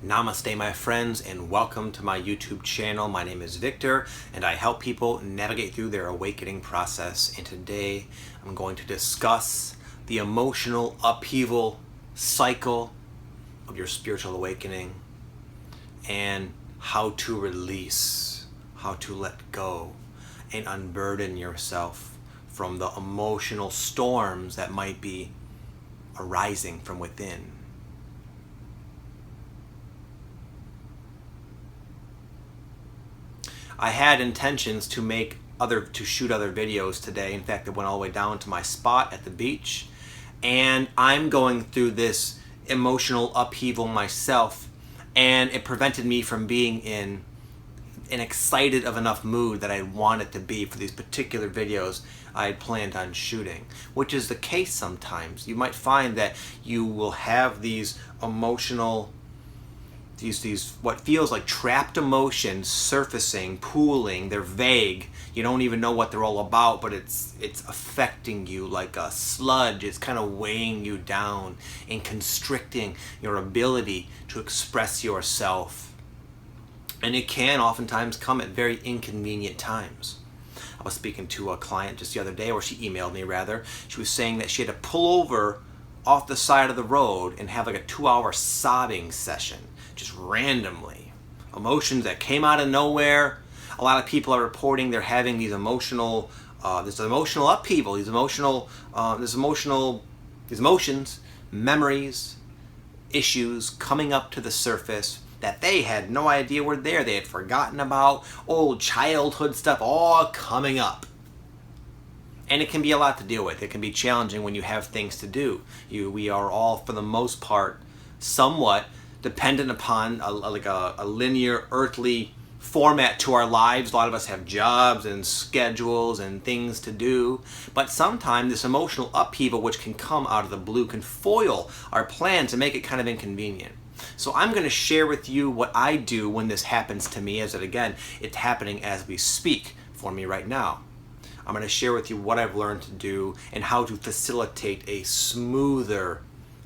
Namaste, my friends, and welcome to my YouTube channel. My name is Victor, and I help people navigate through their awakening process. And today, I'm going to discuss the emotional upheaval cycle of your spiritual awakening and how to release, how to let go, and unburden yourself from the emotional storms that might be arising from within. I had intentions to shoot other videos today. In fact, I went all the way down to my spot at the beach, and I'm going through this emotional upheaval myself, and it prevented me from being in an excited of enough mood that I wanted to be for these particular videos I had planned on shooting, which is the case sometimes. You might find that you will have these emotional these what feels like trapped emotions surfacing, pooling. They're vague. You don't even know what they're all about, but it's affecting you like a sludge. It's kind of weighing you down and constricting your ability to express yourself. And it can oftentimes come at very inconvenient times. I was speaking to a client just the other day, or she emailed me rather. She was saying that she had to pull over off the side of the road and have like a 2-hour sobbing session, just randomly. Emotions that came out of nowhere. A lot of people are reporting they're having these emotional upheaval, these emotions, memories, issues coming up to the surface that they had no idea were there. They had forgotten about, old childhood stuff all coming up. And it can be a lot to deal with. It can be challenging when you have things to do. We are all, for the most part, somewhat dependent upon a linear, earthly format to our lives. A lot of us have jobs and schedules and things to do. But sometimes this emotional upheaval, which can come out of the blue, can foil our plans and make it kind of inconvenient. So I'm going to share with you what I do when this happens to me, as that again, it's happening as we speak for me right now. I'm going to share with you what I've learned to do and how to facilitate a smoother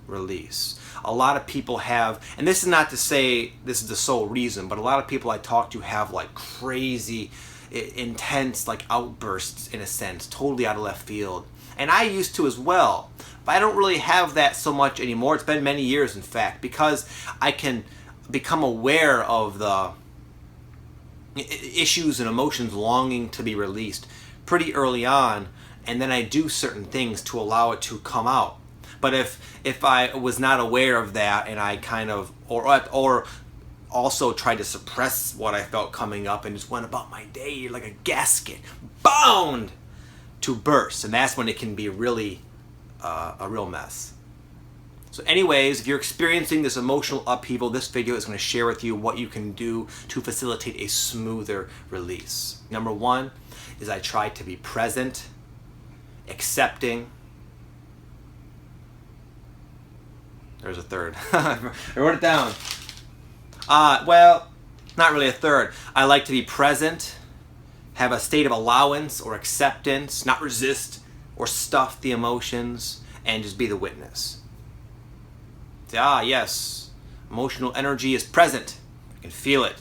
release. A lot of people have, and this is not to say this is the sole reason, but a lot of people I talk to have like crazy, intense like outbursts in a sense, totally out of left field. And I used to as well, but I don't really have that so much anymore. It's been many years, in fact, because I can become aware of the issues and emotions longing to be released pretty early on, and then I do certain things to allow it to come out. But if I was not aware of that, and I kind of or also tried to suppress what I felt coming up and just went about my day like a gasket bound to burst, and that's when it can be really a real mess. So anyways, if you're experiencing this emotional upheaval, this video is going to share with you what you can do to facilitate a smoother release. Number one is I try to be present, accepting. There's a third. I wrote it down. Well, not really a third. I like to be present, have a state of allowance or acceptance, not resist or stuff the emotions, and just be the witness. Say, yes, emotional energy is present. I can feel it.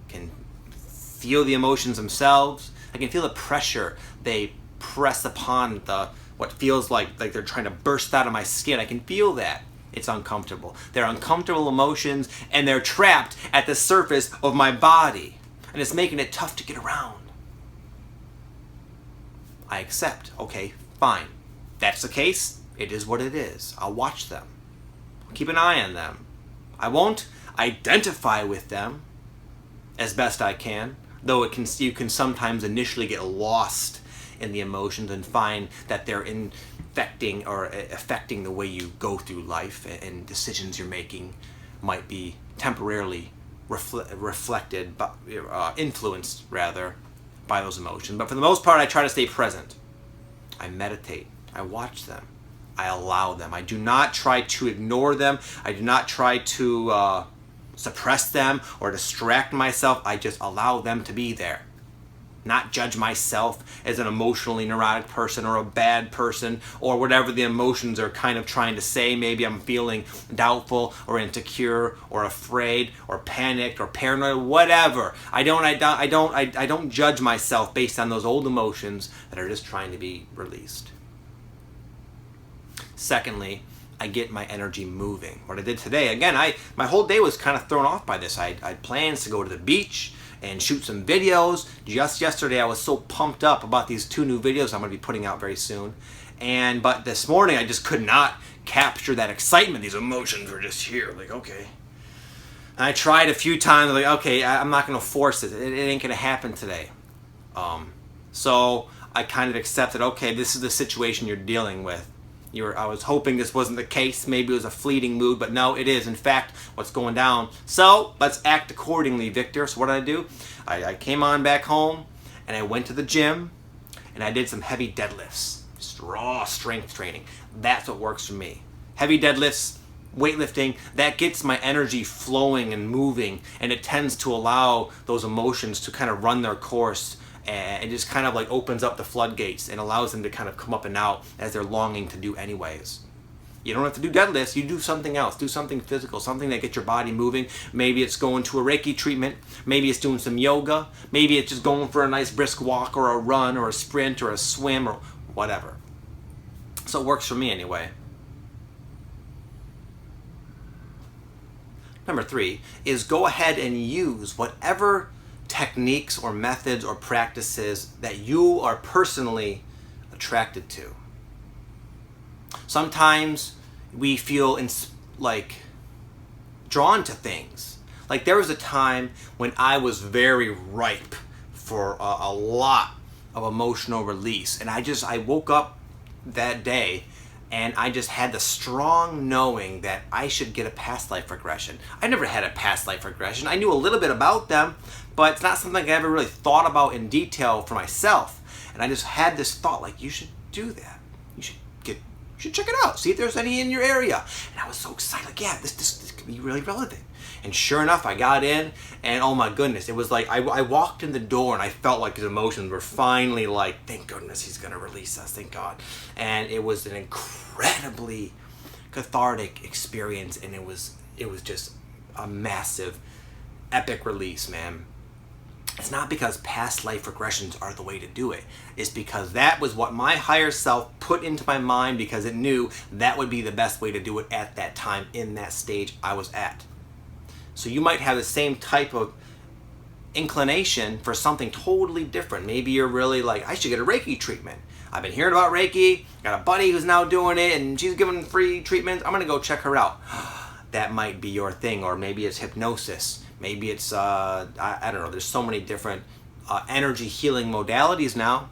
I can feel the emotions themselves. I can feel the pressure they press upon what feels like they're trying to burst out of my skin. I can feel that. It's uncomfortable. They're uncomfortable emotions, and they're trapped at the surface of my body, and it's making it tough to get around. I accept. Okay, fine. That's the case. It is what it is. I'll watch them. I'll keep an eye on them. I won't identify with them as best I can, though you can sometimes initially get lost in the emotions and find that they're infecting or affecting the way you go through life, and decisions you're making might be temporarily reflected, but influenced rather by those emotions. But for the most part, I try to stay present. I meditate. I watch them. I allow them. I do not try to ignore them. I do not try to suppress them or distract myself. I just allow them to be there. not judge myself as an emotionally neurotic person or a bad person or whatever the emotions are kind of trying to say. Maybe I'm feeling doubtful or insecure or afraid or panicked or paranoid, whatever. I don't judge myself based on those old emotions that are just trying to be released. Secondly, I get my energy moving. What I did today, again, my whole day was kind of thrown off by this. I had plans to go to the beach and shoot some videos. Just yesterday, I was so pumped up about these 2 new videos I'm going to be putting out very soon. But this morning, I just could not capture that excitement. These emotions were just here, like, okay. And I tried a few times, like, okay, I'm not going to force it. It ain't going to happen today. So I kind of accepted, okay, this is the situation you're dealing with. I was hoping this wasn't the case. Maybe it was a fleeting mood, but no, it is, in fact, what's going down. So let's act accordingly, Victor. So what did I do? I came on back home, and I went to the gym, and I did some heavy deadlifts. Just raw strength training. That's what works for me. Heavy deadlifts, weightlifting, that gets my energy flowing and moving, and it tends to allow those emotions to kind of run their course. And it just kind of like opens up the floodgates and allows them to kind of come up and out as they're longing to do anyways. You don't have to do deadlifts, you do something else. Do something physical, something that gets your body moving. Maybe it's going to a Reiki treatment. Maybe it's doing some yoga. Maybe it's just going for a nice brisk walk or a run or a sprint or a swim or whatever. So it works for me anyway. Number 3 is go ahead and use whatever techniques or methods or practices that you are personally attracted to. Sometimes we feel drawn to things. Like there was a time when I was very ripe for a lot of emotional release, and I woke up that day and I just had the strong knowing that I should get a past life regression. I never had a past life regression. I knew a little bit about them, but it's not something I ever really thought about in detail for myself. And I just had this thought, like, you should do that. You should check it out. See if there's any in your area. And I was so excited, like, yeah, this could be really relevant. And sure enough, I got in, and oh my goodness, it was like I walked in the door and I felt like his emotions were finally like, thank goodness he's going to release us, thank God. And it was an incredibly cathartic experience, and it was just a massive, epic release, man. It's not because past life regressions are the way to do it. It's because that was what my higher self put into my mind because it knew that would be the best way to do it at that time in that stage I was at. So you might have the same type of inclination for something totally different. Maybe you're really like, I should get a Reiki treatment. I've been hearing about Reiki. Got a buddy who's now doing it and she's giving free treatments. I'm going to go check her out. That might be your thing. Or maybe it's hypnosis. Maybe it's, I don't know. There's so many different energy healing modalities now.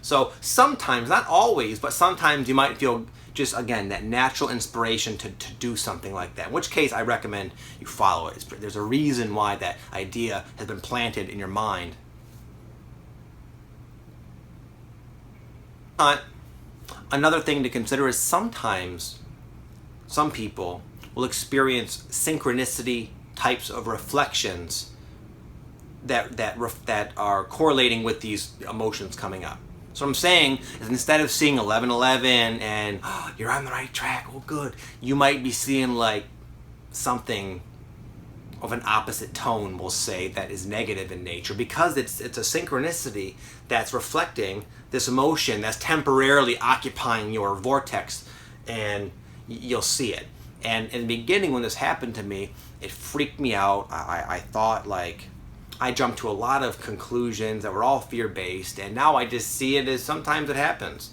So sometimes, not always, but sometimes you might feel just, again, that natural inspiration to do something like that. In which case, I recommend you follow it. There's a reason why that idea has been planted in your mind. Another thing to consider is sometimes some people will experience synchronicity types of reflections that are correlating with these emotions coming up. So what I'm saying is instead of seeing 1111 and you're on the right track, oh good, you might be seeing like something of an opposite tone, we'll say, that is negative in nature because it's a synchronicity that's reflecting this emotion that's temporarily occupying your vortex, and you'll see it. And in the beginning when this happened to me, it freaked me out. I thought, like, I jumped to a lot of conclusions that were all fear-based, and now I just see it as sometimes it happens.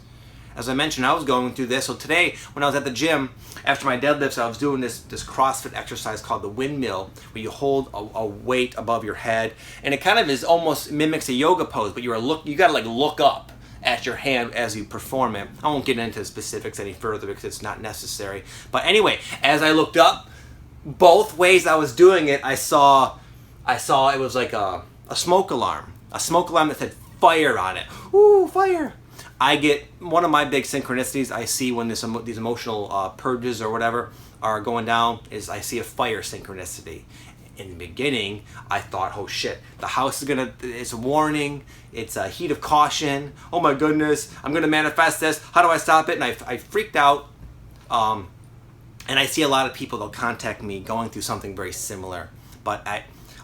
As I mentioned, I was going through this. So today, when I was at the gym, after my deadlifts, I was doing this CrossFit exercise called the windmill, where you hold a weight above your head, and it kind of is almost mimics a yoga pose, but you got to like look up at your hand as you perform it. I won't get into specifics any further because it's not necessary. But anyway, as I looked up, both ways I was doing it, I saw it was like a smoke alarm that said fire on it. Ooh, fire! I get one of my big synchronicities I see when these emotional purges or whatever are going down is I see a fire synchronicity. In the beginning, I thought, oh shit, the house is it's a warning, it's a heat of caution, oh my goodness, I'm gonna manifest this, how do I stop it? And I freaked out. And I see a lot of people, they'll contact me going through something very similar. But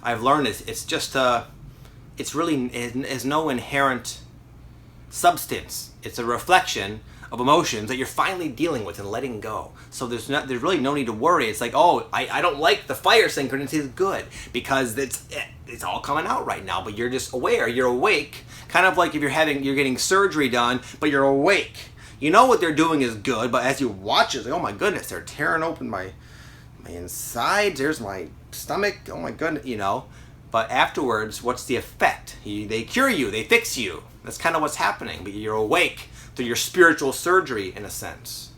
I've learned it's just, it's really, it has no inherent substance. It's a reflection of emotions that you're finally dealing with and letting go. So there's really no need to worry. It's like, oh, I don't like the fire synchronicity is good because it's all coming out right now, but you're just aware, you're awake. Kind of like if you're getting surgery done, but you're awake. You know what they're doing is good, but as you watch it, it's like, oh my goodness, they're tearing open my insides, there's my stomach, oh my goodness, you know. But afterwards, what's the effect? They cure you, they fix you. That's kind of what's happening, but you're awake through your spiritual surgery, in a sense.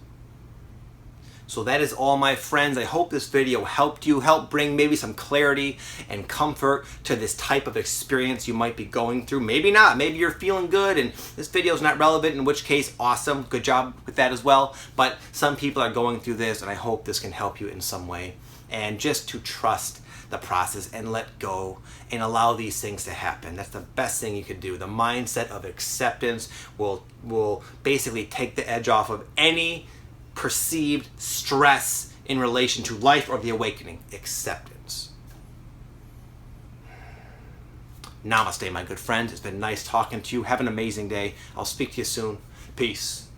So that is all, my friends. I hope this video helped you, help bring maybe some clarity and comfort to this type of experience you might be going through. Maybe not. Maybe you're feeling good and this video is not relevant, in which case, awesome. Good job with that as well. But some people are going through this, and I hope this can help you in some way. And just to trust the process and let go and allow these things to happen. That's the best thing you could do. The mindset of acceptance will basically take the edge off of any perceived stress in relation to life or the awakening. Acceptance. Namaste, my good friends. It's been nice talking to you. Have an amazing day. I'll speak to you soon. Peace.